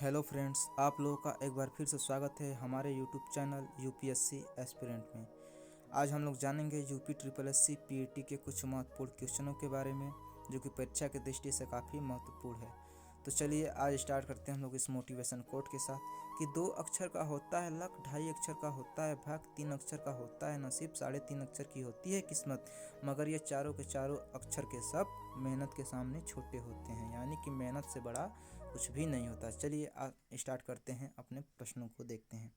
Hello friends, आप लोगों का एक बार फिर से स्वागत है हमारे यूट्यूब चैनल यूपीएससी एस्पिरेंट में। आज हम लोग जानेंगे UP triple S C PET के कुछ महत्वपूर्ण क्वेश्चनों के बारे में, जो कि परीक्षा की दृष्टि से काफ़ी महत्वपूर्ण है। तो चलिए आज स्टार्ट करते हैं हम लोग इस मोटिवेशन कोट के साथ कि 2 अक्षर का होता है लक, 2.5 अक्षर का होता है भाग, 3 अक्षर का होता है नसीब, 3.5 अक्षर की होती है किस्मत, मगर ये चारों के चारों अक्षर के सब मेहनत के सामने छोटे होते हैं। यानी कि मेहनत से बड़ा कुछ भी नहीं होता। चलिए स्टार्ट करते हैं, अपने प्रश्नों को देखते हैं।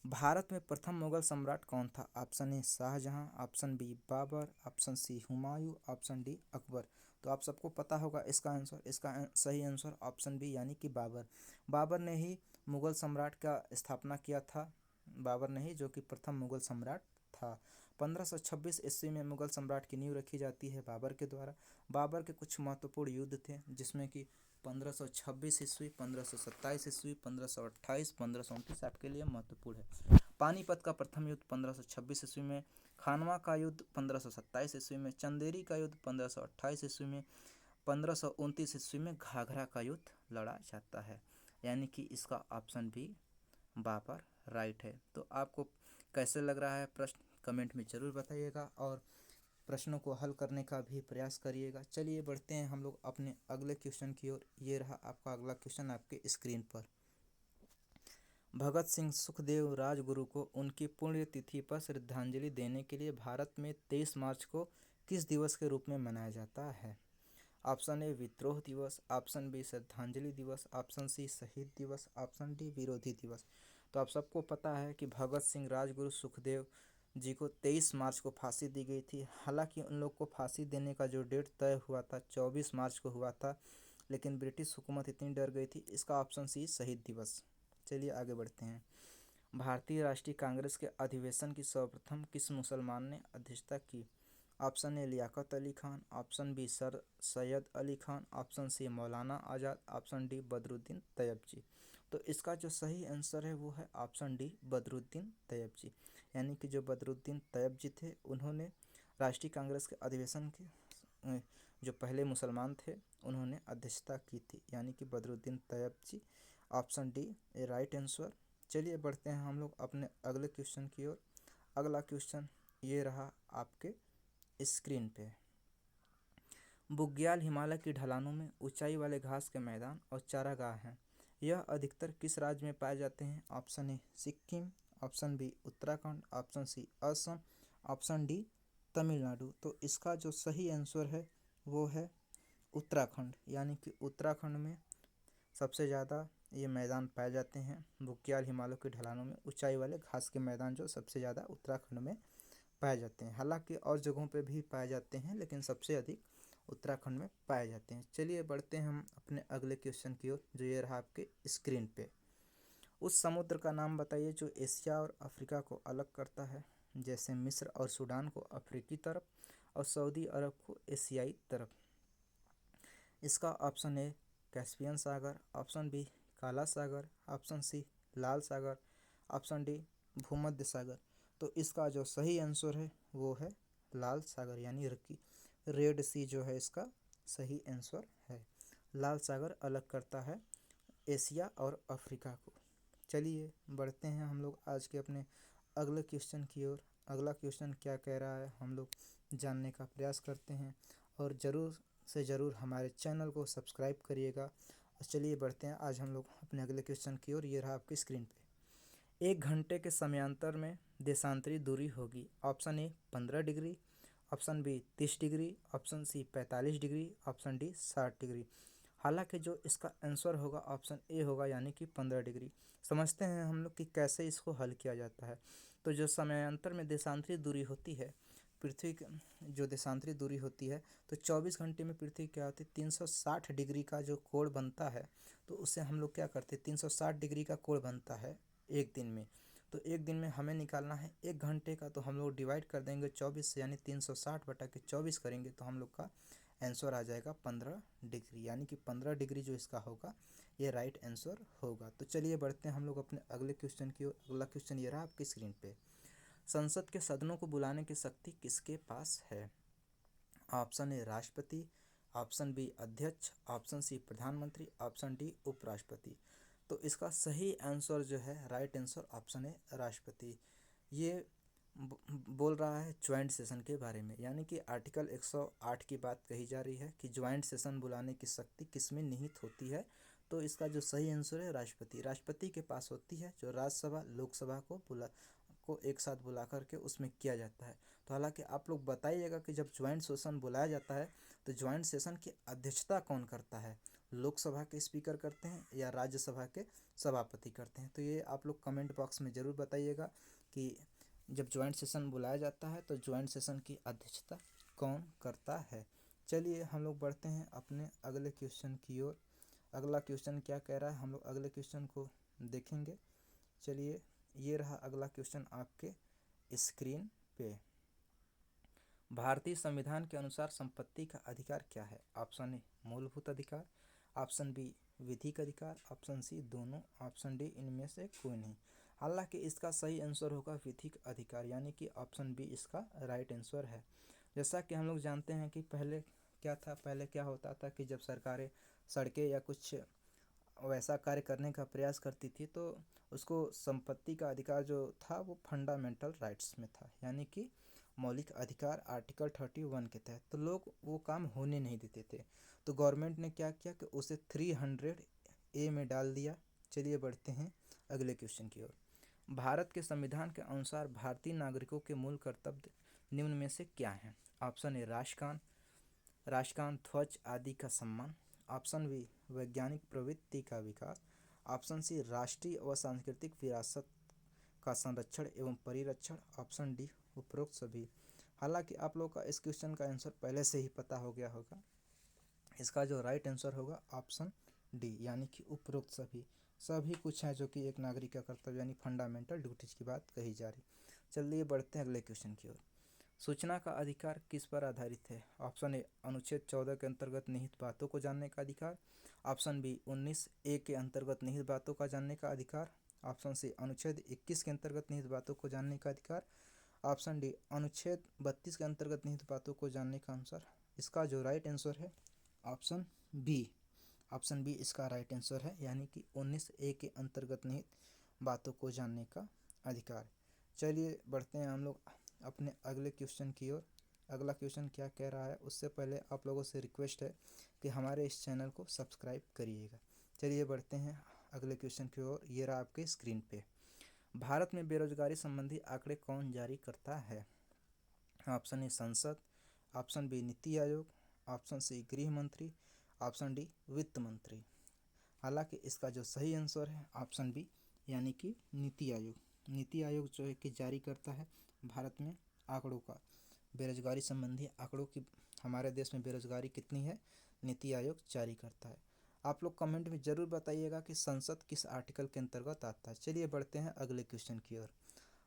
भारत में प्रथम मुगल सम्राट कौन था? Option A Shahjahan, option B Babur, option C Humayun, option D Akbar. तो आप सबको पता होगा इसका आंसर। इसका सही आंसर ऑप्शन बी यानी कि बाबर। बाबर ने ही मुगल सम्राट का स्थापना किया था। बाबर ने ही, जो कि प्रथम मुगल सम्राट था। 1526 ईस्वी में मुगल सम्राट की नींव रखी जाती है बाबर के द्वारा। बाबर के कुछ महत्वपूर्ण युद्ध थे, जिसमें कि 1526 ईस्वी, 1527 ईस्वी, 1528, 1529 आपके लिए महत्वपूर्ण है। पानीपत का प्रथम युद्ध 1526 ईस्वी में, खानवा का युद्ध 1527 ईस्वी में, चंदेरी का युद्ध 1528 ईस्वी में, 1529 ईस्वी में घाघरा का युद्ध लड़ा जाता है। यानी कि इसका ऑप्शन भी बाबर राइट है। तो आपको कैसे लग रहा है प्रश्न, कमेंट में ज़रूर बताइएगा और प्रश्नों को हल करने का भी प्रयास करिएगा। चलिए बढ़ते हैं हम लोग अपने अगले क्वेश्चन की ओर। ये रहा आपका अगला क्वेश्चन आपके स्क्रीन पर। भगत सिंह सुखदेव राजगुरु को उनकी पुण्यतिथि पर श्रद्धांजलि देने के लिए भारत में 23 मार्च को किस दिवस के रूप में मनाया जाता है? ऑप्शन ए विद्रोह दिवस, ऑप्शन बी श्रद्धांजलि दिवस, ऑप्शन सी शहीद दिवस, ऑप्शन डी विरोधी दिवस। तो आप सबको पता है कि भगत सिंह राजगुरु सुखदेव जी को 23 मार्च को फांसी दी गई थी। हालांकि उन लोग को फांसी देने का जो डेट तय हुआ था 24 मार्च को हुआ था, लेकिन ब्रिटिश हुकूमत इतनी डर गई थी। इसका ऑप्शन सी शहीद दिवस। चलिए आगे बढ़ते हैं। भारतीय राष्ट्रीय कांग्रेस के अधिवेशन की सर्वप्रथम किस मुसलमान ने अध्यक्षता की? Option A Liaquat Ali Khan, option B sir Syed Ali Khan, option C Maulana Azad, option D Badruddin Tyab ji. तो इसका जो सही आंसर है वो है ऑप्शन डी बदरुद्दीन तैयब जी। यानी कि जो बदरुद्दीन तैयब जी थे, उन्होंने राष्ट्रीय कांग्रेस के अधिवेशन के जो पहले मुसलमान थे, उन्होंने अध्यक्षता की थी। यानी कि Badruddin Tyab ji. Option D a right answer. चलिए बढ़ते हैं हम लोग अपने अगले क्वेश्चन की ओर। अगला क्वेश्चन ये रहा आपके स्क्रीन पे। बुग्याल हिमालय की ढलानों में ऊंचाई वाले घास के मैदान और चारागाह हैं। यह अधिकतर किस राज्य में पाए जाते हैं? Option A Sikkim, option B Uttarakhand, option C Assam, option D Tamil Nadu. तो इसका जो सही आंसर है वो है उत्तराखंड। यानी कि उत्तराखंड में सबसे ज़्यादा ये मैदान पाए जाते हैं। बुग्याल हिमालय की ढलानों में ऊंचाई वाले घास के मैदान जो सबसे ज़्यादा उत्तराखंड में पाए जाते हैं। हालांकि और जगहों पे भी पाए जाते हैं, लेकिन सबसे अधिक उत्तराखंड में पाए जाते हैं। चलिए बढ़ते हैं हम अपने अगले क्वेश्चन की ओर, जो ये रहा आपके स्क्रीन पे। उस समुद्र का नाम बताइए जो एशिया और अफ्रीका को अलग करता है, जैसे मिस्र और सूडान को अफ्रीकी तरफ और सऊदी अरब को एशियाई तरफ। इसका ऑप्शन ए कैस्पियन सागर, ऑप्शन बी काला सागर, ऑप्शन सी लाल सागर, ऑप्शन डी भूमध्य सागर। तो इसका जो सही आंसर है वो है लाल सागर, यानी रेड सी जो है इसका सही आंसर है। लाल सागर अलग करता है एशिया और अफ्रीका को। चलिए बढ़ते हैं हम लोग आज के अपने अगले क्वेश्चन की ओर। अगला क्वेश्चन क्या कह रहा है हम लोग जानने का प्रयास करते हैं, और ज़रूर से ज़रूर हमारे चैनल को सब्सक्राइब करिएगा। और चलिए बढ़ते हैं आज हम लोग अपने अगले क्वेश्चन की ओर। ये रहा आपकी स्क्रीन पे। 1 घंटे के समयांतर में देशांतरी दूरी होगी। Option A 15 degree, option B 30 degree, option C 45 degree, option D 60 degree. हालांकि जो इसका आंसर होगा ऑप्शन ए होगा, यानी कि 15 डिग्री। समझते हैं हम लोग कि कैसे इसको हल किया जाता है। तो जो समयांतर में देशांतरी दूरी होती है, पृथ्वी जो देशांतरी दूरी होती है, तो 24 घंटे में पृथ्वी क्या होती है 360 डिग्री का जो कोण बनता है, तो उससे हम लोग क्या करते हैं 360 डिग्री का कोण बनता है एक दिन में। तो एक दिन में हमें निकालना है 1 घंटे का, तो हम लोग डिवाइड कर देंगे 24 से, यानी 360/24 करेंगे तो हम लोग का आंसर आ जाएगा 15 डिग्री। यानी कि 15 डिग्री जो इसका होगा ये राइट आंसर होगा। तो चलिए बढ़ते हैं हम लोग अपने अगले क्वेश्चन की ओर। अगला क्वेश्चन ये रहा आपकी स्क्रीन पे। संसद के सदनों को बुलाने की शक्ति किसके पास है? ऑप्शन ए राष्ट्रपति, ऑप्शन बी अध्यक्ष, ऑप्शन सी प्रधानमंत्री, ऑप्शन डी उपराष्ट्रपति। तो इसका सही आंसर जो है, राइट आंसर ऑप्शन है राष्ट्रपति। ये बोल रहा है ज्वाइंट सेशन के बारे में, यानी कि आर्टिकल 108 की बात कही जा रही है कि ज्वाइंट सेशन बुलाने की शक्ति किसमें निहित होती है। तो इसका जो सही आंसर है राष्ट्रपति। राष्ट्रपति के पास होती है, जो राज्यसभा लोकसभा को एक साथ बुला करके उसमें किया जाता है। तो हालांकि आप लोग बताइएगा कि जब ज्वाइंट सेशन बुलाया जाता है तो ज्वाइंट सेशन की अध्यक्षता कौन करता है, लोकसभा के स्पीकर करते हैं या राज्यसभा के सभापति करते हैं। तो ये आप लोग कमेंट बॉक्स में ज़रूर बताइएगा कि जब ज्वाइंट सेशन बुलाया जाता है तो ज्वाइंट सेशन की अध्यक्षता कौन करता है। चलिए हम लोग बढ़ते हैं अपने अगले क्वेश्चन की ओर। अगला क्वेश्चन क्या कह रहा है, हम लोग अगले क्वेश्चन को देखेंगे। चलिए, ये रहा अगला क्वेश्चन आपके स्क्रीन पे। भारतीय संविधान के अनुसार संपत्ति का अधिकार क्या है। ऑप्शन ए मूलभूत अधिकार, ऑप्शन बी विधिक अधिकार, ऑप्शन सी दोनों, ऑप्शन डी इनमें से कोई नहीं। हालांकि इसका सही आंसर होगा विधिक अधिकार, यानी कि ऑप्शन बी इसका राइट आंसर है। जैसा कि हम लोग जानते हैं कि पहले क्या होता था कि जब सरकारें सड़कें या कुछ वैसा कार्य करने का प्रयास करती थी तो उसको संपत्ति का अधिकार जो था वो फंडामेंटल राइट्स में था, यानी कि मौलिक अधिकार आर्टिकल 31 के तहत। तो लोग वो काम होने नहीं देते थे, तो गवर्नमेंट ने क्या किया कि उसे 300A में डाल दिया। चलिए बढ़ते हैं अगले क्वेश्चन की ओर। भारत के संविधान के अनुसार भारतीय नागरिकों के मूल कर्तव्य निम्न में से क्या हैं। ऑप्शन ए राष्ट्रगान ध्वज आदि का सम्मान, ऑप्शन बी वैज्ञानिक प्रवृत्ति का विकास, ऑप्शन सी राष्ट्रीय व सांस्कृतिक विरासत का संरक्षण एवं परिरक्षण, ऑप्शन डी उपरोक्त सभी। हालांकि आप लोग का इस क्वेश्चन का आंसर पहले से ही पता हो गया होगा। इसका जो राइट आंसर होगा ऑप्शन डी, यानी कि उपरोक्त सभी कुछ है जो कि एक नागरिक का कर्तव्य यानी फंडामेंटल ड्यूटीज की बात कही जा रही। चलिए बढ़ते हैं अगले क्वेश्चन की ओर। सूचना का अधिकार किस पर आधारित है। ऑप्शन ए अनुच्छेद 14 के अंतर्गत निहित बातों को जानने का अधिकार, ऑप्शन बी 19A के अंतर्गत निहित बातों का जानने का अधिकार, ऑप्शन सी अनुच्छेद 21 के अंतर्गत निहित बातों को जानने का अधिकार, ऑप्शन डी अनुच्छेद 32 के अंतर्गत निहित बातों को जानने का अनुसार। इसका जो राइट आंसर है ऑप्शन बी इसका राइट आंसर है, यानी कि 19A के अंतर्गत निहित बातों को जानने का अधिकार। चलिए बढ़ते हैं हम लोग अपने अगले क्वेश्चन की ओर। अगला क्वेश्चन क्या कह रहा है, उससे पहले आप लोगों से रिक्वेस्ट है कि हमारे इस चैनल को सब्सक्राइब करिएगा। चलिए बढ़ते हैं अगले क्वेश्चन की ओर। ये रहा आपके स्क्रीन पे। भारत में बेरोजगारी संबंधी आंकड़े कौन जारी करता है। ऑप्शन ए संसद, option B NITI Aayog, option C गृह मंत्री, ऑप्शन डी वित्त मंत्री। हालांकि इसका जो सही आंसर है ऑप्शन बी, यानी कि नीति आयोग। नीति आयोग जो है कि जारी करता है भारत में आंकड़ों का, बेरोजगारी संबंधी आंकड़ों की, हमारे देश में बेरोजगारी कितनी है नीति आयोग जारी करता है। आप लोग कमेंट में ज़रूर बताइएगा कि संसद किस आर्टिकल के अंतर्गत आता है। चलिए बढ़ते हैं अगले क्वेश्चन की ओर।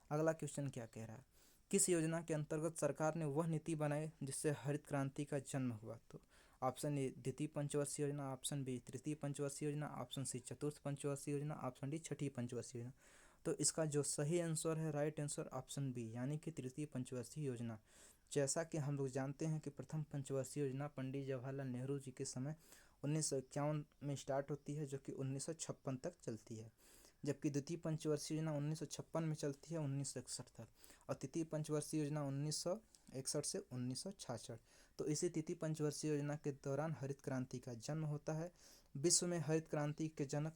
अगला क्वेश्चन क्या कह रहा है, किस योजना के अंतर्गत सरकार ने वह नीति बनाई जिससे हरित क्रांति का जन्म हुआ। तो ऑप्शन ए द्वितीय पंचवर्षीय योजना, ऑप्शन बी तृतीय पंचवर्षीय योजना, ऑप्शन सी चतुर्थ पंचवर्षीय योजना, ऑप्शन डी छठी पंचवर्षीय योजना। तो इसका जो सही आंसर है राइट आंसर ऑप्शन बी, यानी कि तृतीय पंचवर्षीय योजना। जैसा कि हम लोग जानते हैं कि प्रथम पंचवर्षीय योजना पंडित जवाहरलाल नेहरू जी के समय 1951 में स्टार्ट होती है, जो कि 1956 तक चलती है, जबकि द्वितीय पंचवर्षीय योजना 1956 में चलती है 1961 तक, और तृतीय पंचवर्षीय योजना 1961 से 1966। तो इसी तृतीय पंचवर्षीय योजना के दौरान हरित क्रांति का जन्म होता है। विश्व में हरित क्रांति के जनक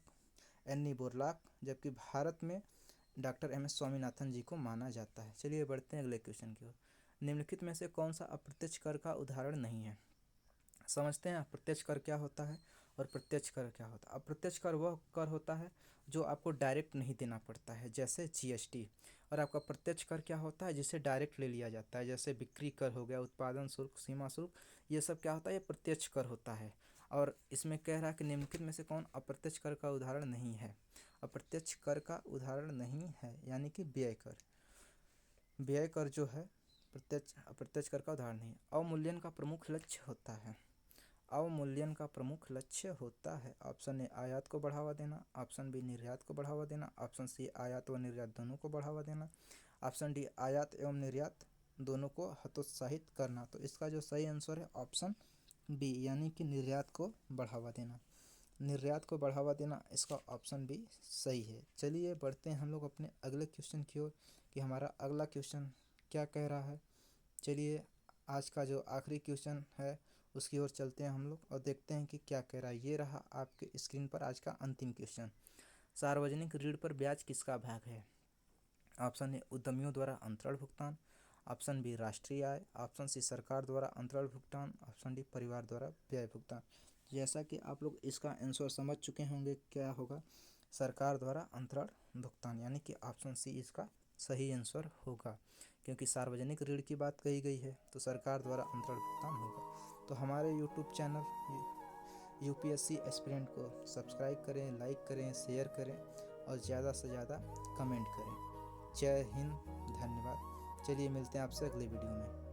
एनी बोरलॉग, जबकि भारत में डॉक्टर एम एस स्वामीनाथन जी को माना जाता है। चलिए बढ़ते हैं अगले क्वेश्चन की ओर। निम्नलिखित में से कौन सा अप्रत्यक्ष कर का उदाहरण नहीं है। समझते हैं अप्रत्यक्ष कर क्या होता है और प्रत्यक्ष कर क्या होता है। अप्रत्यक्ष कर वह कर होता है जो आपको डायरेक्ट नहीं देना पड़ता है, जैसे जीएसटी। और आपका प्रत्यक्ष कर क्या होता है, जिसे डायरेक्ट ले लिया जाता है, जैसे बिक्री कर हो गया, उत्पादन शुल्क, सीमा शुल्क, ये सब क्या होता है, ये प्रत्यक्ष कर होता है। और इसमें कह रहा है कि निम्नलिखित में से कौन अप्रत्यक्ष कर का उदाहरण नहीं है। अप्रत्यक्ष कर का उदाहरण नहीं है, यानी कि व्यय कर। व्यय कर जो है अप्रत्यक्ष कर का उदाहरण नहीं है। अवमूल्यन का प्रमुख लक्ष्य होता है। अवमूल्यन का प्रमुख लक्ष्य होता है। ऑप्शन ए आयात को बढ़ावा देना, ऑप्शन बी निर्यात को बढ़ावा देना, ऑप्शन सी आयात व निर्यात दोनों को बढ़ावा देना, ऑप्शन डी आयात एवं निर्यात दोनों को हतोत्साहित करना। तो इसका जो सही आंसर है ऑप्शन बी, यानी कि निर्यात को बढ़ावा देना। निर्यात को बढ़ावा देना, इसका ऑप्शन भी सही है। चलिए बढ़ते हैं हम लोग अपने अगले क्वेश्चन की ओर कि हमारा अगला क्वेश्चन क्या कह रहा है। चलिए आज का जो आखिरी क्वेश्चन है उसकी ओर चलते हैं हम लोग और देखते हैं कि क्या कह रहा है। ये रहा आपके स्क्रीन पर आज का अंतिम क्वेश्चन। सार्वजनिक ऋण पर ब्याज किसका भाग है? ऑप्शन ए उद्यमियों द्वारा अंतरण भुगतान, ऑप्शन बी राष्ट्रीय आय, ऑप्शन सी सरकार द्वारा अंतरण भुगतान, ऑप्शन डी परिवार द्वारा व्यय भुगतान। जैसा कि आप लोग इसका आंसर समझ चुके होंगे क्या होगा, सरकार द्वारा अंतरण भुगतान, यानी कि ऑप्शन सी इसका सही आंसर होगा, क्योंकि सार्वजनिक ऋण की बात कही गई है तो सरकार द्वारा अंतरण भुगतान होगा। तो हमारे यूट्यूब चैनल यूपीएससी एस्पिरेंट को सब्सक्राइब करें, लाइक करें, शेयर करें और ज़्यादा से ज़्यादा कमेंट करें। जय हिंद, धन्यवाद। चलिए मिलते हैं आपसे अगले वीडियो में।